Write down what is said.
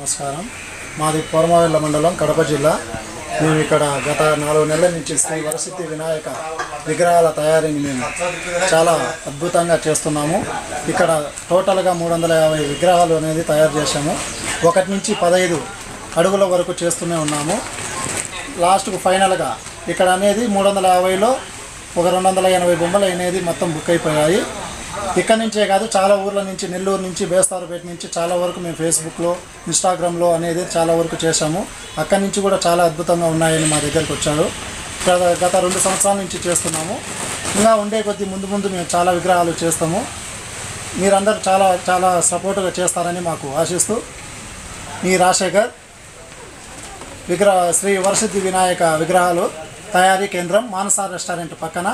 నమస్కారం. మాది porumamilla మండలం కడప జిల్లా. మేము ఇక్కడ గత 4 నెలల నుంచి శ్రీ వరసిద్ధి వినాయక విగ్రహాల తయారీని మేము చాలా అద్భుతంగా చేస్తున్నాము. ఇక్కడ టోటల్గా 350 విగ్రహాలు అనేది తయారు చేశాము. 1 నుంచి 15 అడుగుల వరకు చేస్తూనే ఉన్నాము. లాస్ట్కు ఫైనల్గా ఇక్కడ అనేది 350లో ఒక 280 బొమ్మలు అనేది మొత్తం బుక్ అయిపోయాయి. ఇక్కడ నుంచే కాదు, చాలా ఊర్ల నుంచి, నెల్లూరు నుంచి, బేస్తారుపేట నుంచి చాలా వరకు మేము ఫేస్బుక్లో, ఇన్స్టాగ్రామ్లో అనేది చాలా వరకు చేశాము. అక్కడి నుంచి కూడా చాలా అద్భుతంగా ఉన్నాయని మా దగ్గరికి వచ్చారు. గత 2 సంవత్సరాల నుంచి చేస్తున్నాము. ఇంకా ఉండే కొద్దీ ముందు మేము చాలా విగ్రహాలు చేస్తాము. మీరందరూ చాలా చాలా సపోర్టుగా చేస్తారని మాకు ఆశిస్తూ, మీ రాజశేఖర్, శ్రీ వరసిద్ధి వినాయక విగ్రహాలు తయారీ కేంద్రం, మానస రెస్టారెంట్ పక్కన,